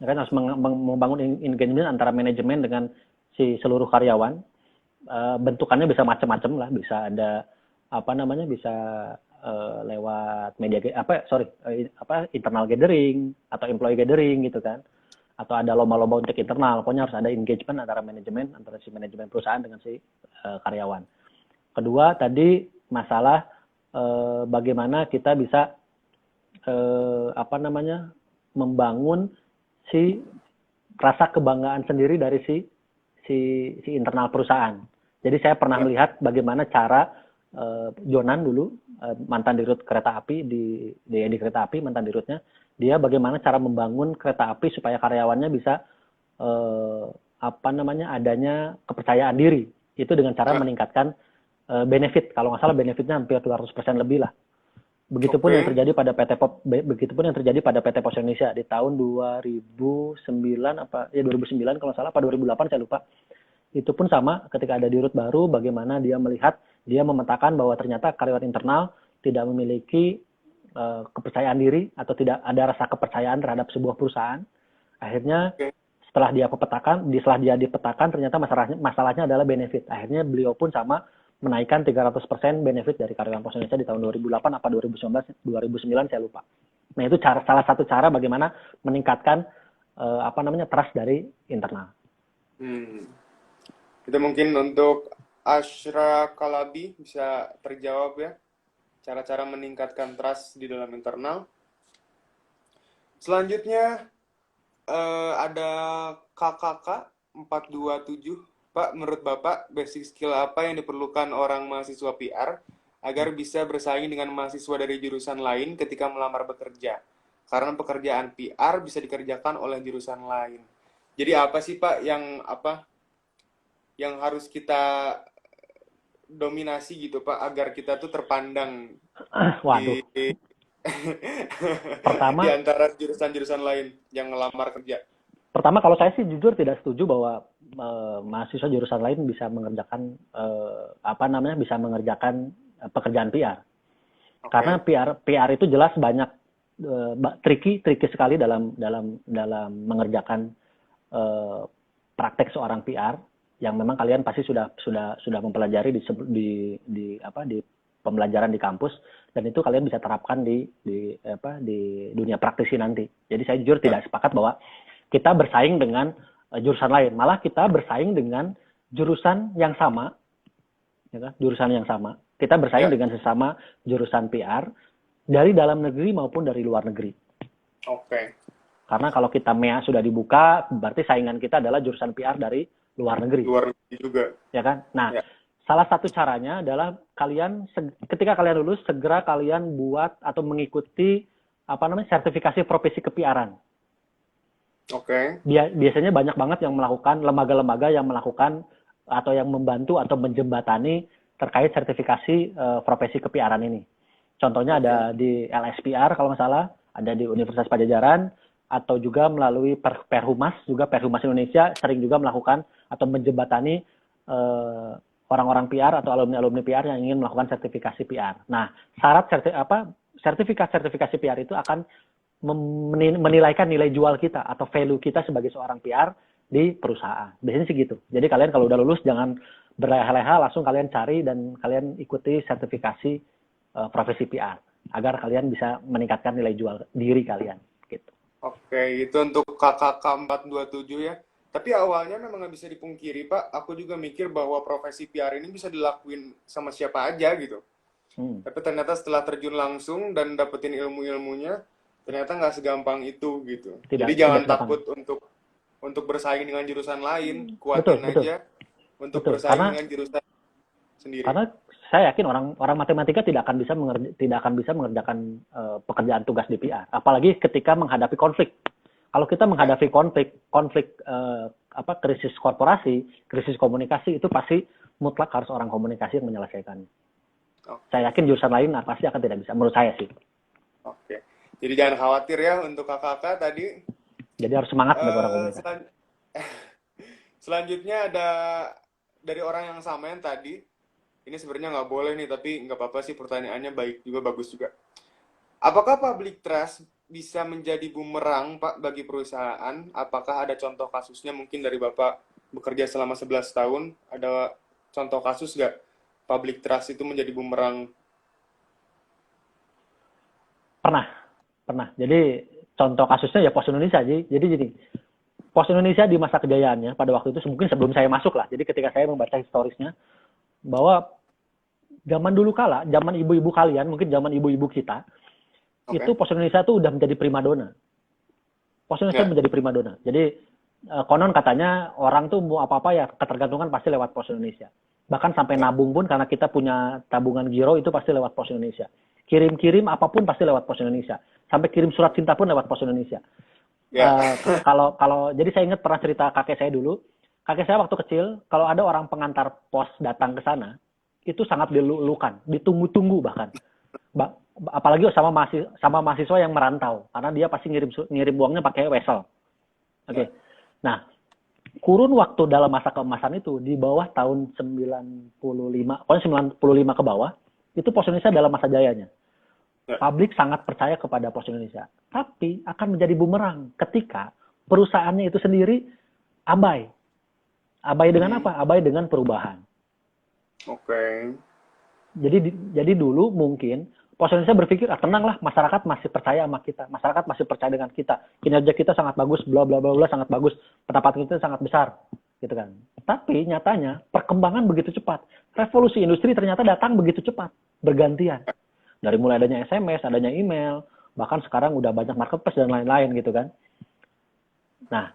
Ya kan, harus membangun engagement antara manajemen dengan si seluruh karyawan. Bentukannya bisa macam-macam lah, bisa ada bisa lewat media internal gathering atau employee gathering gitu kan, atau ada lomba-lomba untuk internal. Pokoknya harus ada engagement antara si manajemen perusahaan dengan si karyawan. Kedua tadi masalah bagaimana kita bisa membangun si rasa kebanggaan sendiri dari si internal perusahaan. Jadi saya pernah melihat bagaimana cara Jonan dulu, mantan dirut kereta api di kereta api, mantan dirutnya, dia bagaimana cara membangun kereta api supaya karyawannya bisa adanya kepercayaan diri. Itu dengan cara meningkatkan benefit. Kalau nggak salah benefitnya hampir 200% lebih lah. Begitupun yang terjadi pada PT Pos Indonesia di tahun 2009 kalau nggak salah, 2008 saya lupa. Itu pun sama, ketika ada dirut baru, bagaimana dia melihat, dia memetakan bahwa ternyata karyawan internal tidak memiliki kepercayaan diri atau tidak ada rasa kepercayaan terhadap sebuah perusahaan. Akhirnya setelah dia dipetakan, ternyata masalahnya adalah benefit. Akhirnya beliau pun sama menaikkan 300% benefit dari karyawan Pos Indonesia di tahun 2008 apa 2009 saya lupa. Nah, itu salah satu cara bagaimana meningkatkan trust dari internal. Itu mungkin untuk Ashra Kalabi bisa terjawab ya, cara-cara meningkatkan trust di dalam internal. Selanjutnya ada KKK 427. Pak, menurut Bapak, basic skill apa yang diperlukan orang mahasiswa PR agar bisa bersaing dengan mahasiswa dari jurusan lain ketika melamar bekerja? Karena pekerjaan PR bisa dikerjakan oleh jurusan lain. Jadi apa sih Pak yang harus kita dominasi gitu Pak, agar kita tuh terpandang Pertama, di antara jurusan-jurusan lain yang ngelamar kerja? Pertama, kalau saya sih jujur tidak setuju bahwa mahasiswa jurusan lain bisa mengerjakan pekerjaan PR. Karena PR itu jelas banyak tricky sekali dalam mengerjakan praktek seorang PR yang memang kalian pasti sudah mempelajari di pembelajaran di kampus, dan itu kalian bisa terapkan di dunia praktisi nanti. Jadi saya jujur tidak sepakat bahwa kita bersaing dengan jurusan lain, malah kita bersaing dengan jurusan yang sama, ya kan? Jurusan yang sama. Kita bersaing dengan sesama jurusan PR dari dalam negeri maupun dari luar negeri. Karena kalau kita MEA sudah dibuka, berarti saingan kita adalah jurusan PR dari luar negeri. Luar negeri juga. Ya kan? Nah, salah satu caranya adalah kalian ketika kalian lulus segera kalian buat atau mengikuti sertifikasi profesi ke-PR-an. Biasanya banyak banget yang melakukan, lembaga-lembaga yang melakukan atau yang membantu atau menjembatani terkait sertifikasi profesi ke-PR-an ini. Contohnya ada di LSPR kalau nggak salah, ada di Universitas Pajajaran, atau juga melalui Perhumas, juga Perhumas Indonesia sering juga melakukan atau menjembatani orang-orang PR atau alumni-alumni PR yang ingin melakukan sertifikasi PR. Nah, syarat sertifikasi PR itu akan menilaikan nilai jual kita atau value kita sebagai seorang PR di perusahaan. Biasanya sih gitu. Jadi kalian kalau udah lulus jangan berleha-leha, langsung kalian cari dan kalian ikuti sertifikasi profesi PR agar kalian bisa meningkatkan nilai jual diri kalian. Gitu. Oke, itu untuk KKK 427 ya. Tapi awalnya memang nggak bisa dipungkiri, Pak. Aku juga mikir bahwa profesi PR ini bisa dilakuin sama siapa aja gitu. Tapi ternyata setelah terjun langsung dan dapetin ilmu-ilmunya, ternyata nggak segampang itu gitu. Jadi jangan takut untuk bersaing dengan jurusan lain, kuatin aja untuk bersaing dengan jurusan sendiri. Karena saya yakin orang matematika tidak akan bisa mengerjakan pekerjaan tugas di PR, apalagi ketika menghadapi konflik. Kalau kita menghadapi konflik krisis korporasi, krisis komunikasi, itu pasti mutlak harus orang komunikasi yang menyelesaikannya. Saya yakin jurusan lain pasti akan tidak bisa, menurut saya sih. Oke. Jadi jangan khawatir ya untuk kakak tadi. Jadi harus semangat bagi orang komunikasi. Selanjutnya ada dari orang yang sama yang tadi. Ini sebenarnya nggak boleh nih, tapi nggak apa-apa sih, pertanyaannya baik juga, bagus juga. Apakah public trust bisa menjadi bumerang, Pak, bagi perusahaan? Apakah ada contoh kasusnya mungkin dari Bapak bekerja selama 11 tahun? Ada contoh kasus nggak public trust itu menjadi bumerang? Pernah. Jadi contoh kasusnya ya Pos Indonesia. Jadi gini, Pos Indonesia di masa kejayaannya pada waktu itu, mungkin sebelum saya masuk lah. Jadi ketika saya membaca historisnya, bahwa zaman dulu kala, zaman ibu-ibu kalian, mungkin zaman ibu-ibu kita, itu Pos Indonesia itu udah menjadi primadona. Pos Indonesia menjadi primadona. Jadi konon katanya orang tuh mau apa-apa ya ketergantungan pasti lewat Pos Indonesia. Bahkan sampai nabung pun karena kita punya tabungan giro itu pasti lewat Pos Indonesia. Kirim-kirim apapun pasti lewat Pos Indonesia. Sampai kirim surat cinta pun lewat Pos Indonesia. Kalau jadi saya ingat pernah cerita kakek saya dulu. Kakek saya waktu kecil, kalau ada orang pengantar pos datang ke sana, itu sangat dilulukan, ditunggu-tunggu bahkan. Apalagi sama mahasiswa yang merantau, karena dia pasti ngirim uangnya pakai wesel. Oke. Nah, kurun waktu dalam masa keemasan itu di bawah tahun 95, pokoknya 95 ke bawah, itu Pos Indonesia dalam masa jayanya. Publik sangat percaya kepada Pos Indonesia, tapi akan menjadi bumerang ketika perusahaannya itu sendiri abai. Abai dengan apa? Abai dengan perubahan. Oke. Jadi dulu mungkin Pos Indonesia berpikir, tenanglah, masyarakat masih percaya sama kita, masyarakat masih percaya dengan kita, kinerja kita sangat bagus, bla bla bla bla sangat bagus, pendapatan kita sangat besar, gitu kan. Tapi nyatanya perkembangan begitu cepat, revolusi industri ternyata datang begitu cepat, bergantian. Dari mulai adanya SMS, adanya email, bahkan sekarang udah banyak marketplace dan lain-lain gitu kan. Nah,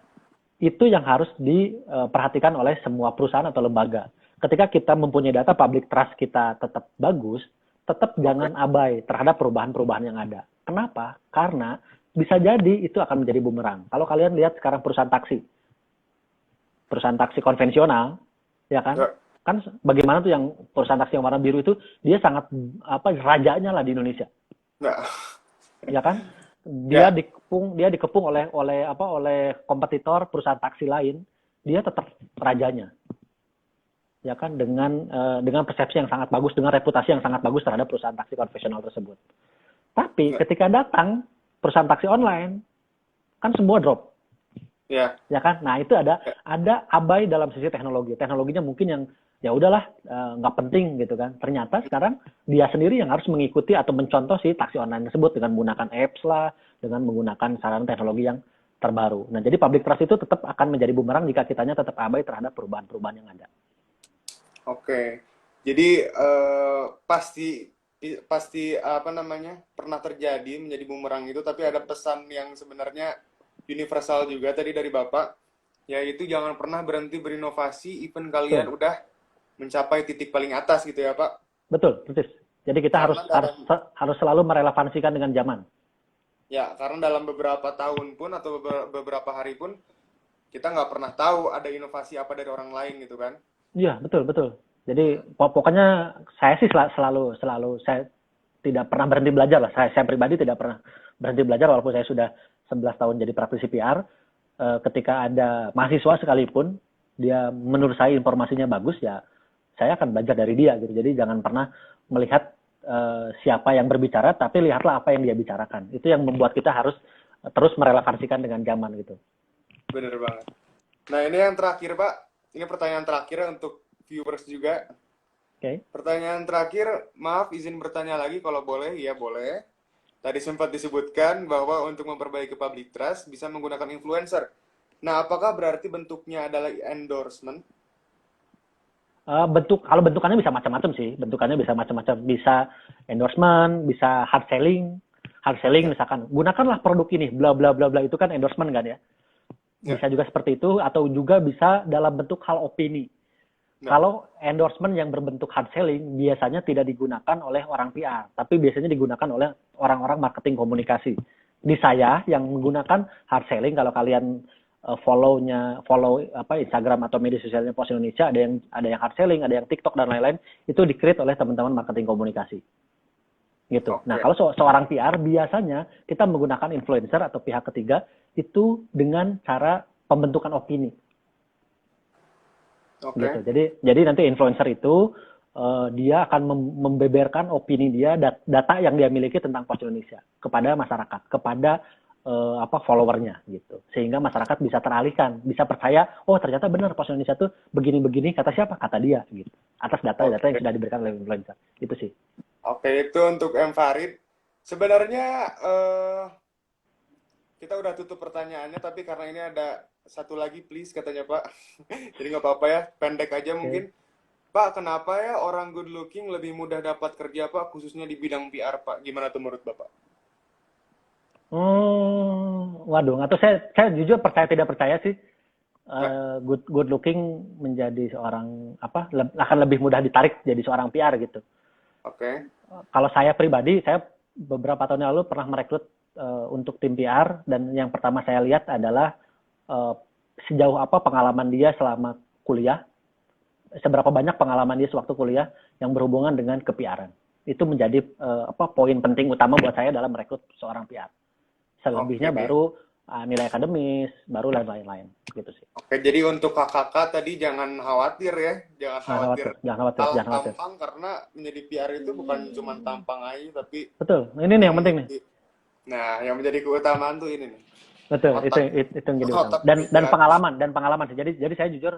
itu yang harus diperhatikan oleh semua perusahaan atau lembaga. Ketika kita mempunyai data public trust kita tetap bagus, tetap jangan abai terhadap perubahan-perubahan yang ada. Kenapa? Karena bisa jadi itu akan menjadi bumerang. Kalau kalian lihat sekarang perusahaan taksi konvensional, ya kan? Kan bagaimana tuh yang perusahaan taksi yang warna biru itu, dia sangat rajanya lah di Indonesia. Ya kan? Dia dikepung oleh kompetitor perusahaan taksi lain, dia tetap rajanya. Ya kan, dengan persepsi yang sangat bagus, dengan reputasi yang sangat bagus terhadap perusahaan taksi konvensional tersebut. Tapi ketika datang perusahaan taksi online, kan semua drop. Ya kan? Nah, itu ada abai dalam sisi teknologi. Teknologinya mungkin yang ya udahlah nggak penting gitu kan. Ternyata sekarang dia sendiri yang harus mengikuti atau mencontoh si taksi online tersebut dengan menggunakan apps lah, dengan menggunakan sarana teknologi yang terbaru. Nah, jadi public trust itu tetap akan menjadi bumerang jika kitanya tetap abai terhadap perubahan-perubahan yang ada. Oke. Jadi pasti pernah terjadi menjadi bumerang itu, tapi ada pesan yang sebenarnya universal juga tadi dari Bapak, yaitu jangan pernah berhenti berinovasi even kalian udah mencapai titik paling atas gitu ya, Pak. Betul, persis. Jadi kita harus selalu merelevansikan dengan zaman. Ya, karena dalam beberapa tahun pun atau beberapa hari pun kita nggak pernah tahu ada inovasi apa dari orang lain gitu kan. Iya, betul. Jadi pokoknya saya sih selalu saya tidak pernah berhenti belajar lah. Saya pribadi tidak pernah berhenti belajar walaupun saya sudah 11 tahun jadi praktisi PR. Ketika ada mahasiswa sekalipun dia menurut saya informasinya bagus, ya saya akan belajar dari dia gitu. Jadi jangan pernah melihat siapa yang berbicara, tapi lihatlah apa yang dia bicarakan. Itu yang membuat kita harus terus merelevansikan dengan zaman gitu. Bener banget. Nah, ini yang terakhir, Pak. Ini pertanyaan terakhir untuk viewers juga. Oke. Pertanyaan terakhir, maaf izin bertanya lagi kalau boleh. Ya, boleh. Tadi sempat disebutkan bahwa untuk memperbaiki public trust bisa menggunakan influencer. Nah, apakah berarti bentuknya adalah endorsement? Kalau bentukannya bisa macam-macam sih. Bentukannya bisa macam-macam. Bisa endorsement, bisa hard selling. Hard selling misalkan, gunakanlah produk ini, bla bla bla bla, itu kan endorsement kan ya. Bisa juga seperti itu, atau juga bisa dalam bentuk hal opini. Kalau endorsement yang berbentuk hard selling biasanya tidak digunakan oleh orang PR, tapi biasanya digunakan oleh orang-orang marketing komunikasi. Di saya yang menggunakan hard selling, kalau kalian follow Instagram atau media sosialnya Pos Indonesia, ada yang hard selling, ada yang TikTok dan lain-lain, itu di-create oleh teman-teman marketing komunikasi. Gitu. Okay. Nah, kalau seorang PR biasanya kita menggunakan influencer atau pihak ketiga itu dengan cara pembentukan opini. Okay. Gitu. Jadi nanti influencer itu dia akan membeberkan opini dia, data yang dia miliki tentang Pos Indonesia kepada masyarakat, kepada followernya gitu. Sehingga masyarakat bisa teralihkan, bisa percaya, oh ternyata benar Pos Indonesia tuh begini-begini, kata siapa? Kata dia gitu. Atas data-data yang sudah diberikan oleh influencer. Itu sih. Oke, itu untuk M. Farid. Sebenarnya kita udah tutup pertanyaannya, tapi karena ini ada satu lagi please katanya Pak. Jadi nggak apa-apa ya, pendek aja mungkin. Pak, kenapa ya orang good looking lebih mudah dapat kerja Pak, khususnya di bidang PR Pak? Gimana tuh menurut Bapak? Waduh, atau saya jujur tidak percaya sih. Good looking menjadi seorang akan lebih mudah ditarik jadi seorang PR gitu. Oke. Kalau saya pribadi, saya beberapa tahun yang lalu pernah merekrut untuk tim PR, dan yang pertama saya lihat adalah sejauh apa pengalaman dia selama kuliah, seberapa banyak pengalaman dia sewaktu kuliah yang berhubungan dengan ke-PR-an. Itu menjadi poin penting utama buat saya dalam merekrut seorang PR. Selebihnya baru nilai akademis, baru lain-lain gitu sih. Oke, jadi untuk kakak tadi jangan khawatir ya, jangan khawatir tampang, karena menjadi PR itu bukan cuma tampang aja, tapi betul. Ini nih yang penting nih. Nah, yang menjadi keutamaan tuh ini nih. Betul, itu yang jadi utama. Dan pengalaman. Jadi saya jujur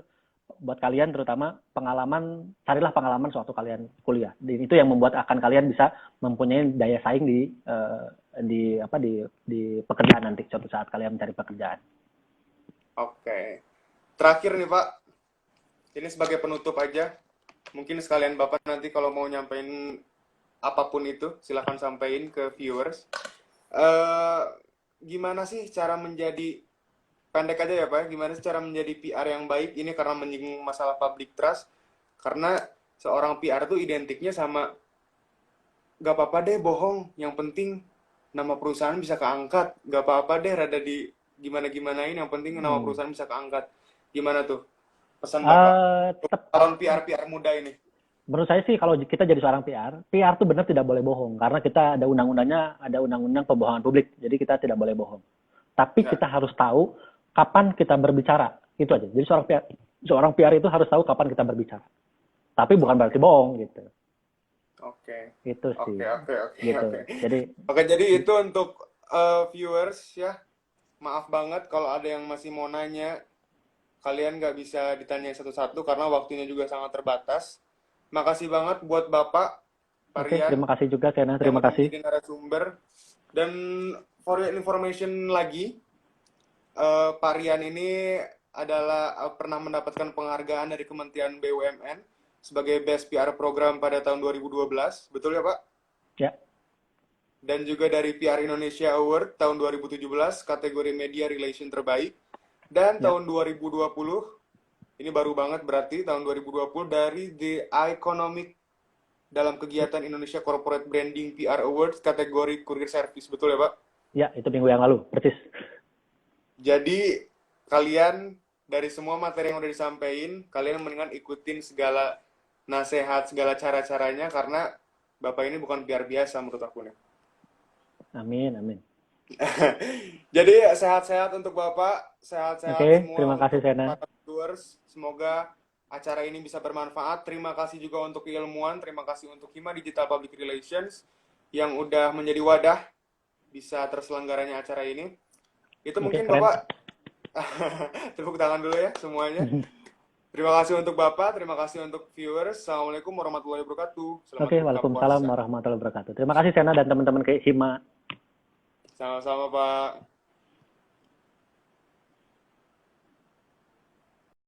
buat kalian terutama carilah pengalaman sewaktu kalian kuliah. Itu yang membuat akan kalian bisa mempunyai daya saing di pekerjaan nanti suatu saat kalian mencari pekerjaan. Oke. Terakhir nih Pak, ini sebagai penutup aja. Mungkin sekalian Bapak nanti kalau mau nyampein apapun itu, silahkan sampaikan ke viewers. Gimana sih cara menjadi, pendek aja ya Pak, gimana sih cara menjadi PR yang baik? Ini karena menyinggung masalah public trust. Karena seorang PR itu identiknya sama, gak apa-apa deh bohong, yang penting nama perusahaan bisa keangkat. Gak apa-apa deh rada di gimana-gimanain, yang penting nama perusahaan bisa keangkat. Gimana tuh pesan Bapak calon PR muda ini? Menurut saya sih kalau kita jadi seorang PR tuh benar tidak boleh bohong, karena kita ada undang-undangnya, ada undang-undang pembohongan publik, jadi kita tidak boleh bohong. Tapi kita harus tahu kapan kita berbicara, itu aja. Jadi seorang PR itu harus tahu kapan kita berbicara. Tapi bukan berarti bohong gitu. Oke. Itu sih. Oke. Gitu. Jadi itu untuk viewers ya. Maaf banget kalau ada yang masih mau nanya, kalian nggak bisa ditanya satu-satu karena waktunya juga sangat terbatas. Makasih banget buat Bapak Parian. Terima kasih juga Kena, terima kasih. Jadi narasumber. Dan for your information lagi, Parian ini adalah pernah mendapatkan penghargaan dari Kementerian BUMN sebagai Best PR Program pada tahun 2012. Betul ya Pak? Ya. Dan juga dari PR Indonesia Award tahun 2017 kategori Media Relation terbaik. Dan tahun 2020, ini baru banget berarti, tahun 2020 dari The Economic dalam kegiatan Indonesia Corporate Branding PR Awards kategori Courier Service. Betul ya Pak? Ya, itu minggu yang lalu, persis. Jadi kalian dari semua materi yang udah disampaikan, kalian mendingan ikutin segala nasihat, segala cara-caranya, karena Bapak ini bukan PR biasa menurut aku nih. Amin. Jadi sehat-sehat untuk Bapak, sehat-sehat Oke, semua terima kasih untuk Sena. para viewers. Semoga acara ini bisa bermanfaat. Terima kasih juga untuk ilmuwan, terima kasih untuk Hima Digital Public Relations yang udah menjadi wadah bisa terselenggaranya acara ini. Itu Oke, mungkin keren. Bapak tepuk tangan dulu ya semuanya. Terima kasih untuk Bapak, terima kasih untuk viewers. Assalamualaikum warahmatullahi wabarakatuh. Selamat Oke, berbuka Waalaikumsalam puasa. warahmatullahi wabarakatuh. Terima kasih Sena dan teman-teman kayak Hima. Sama-sama Pak.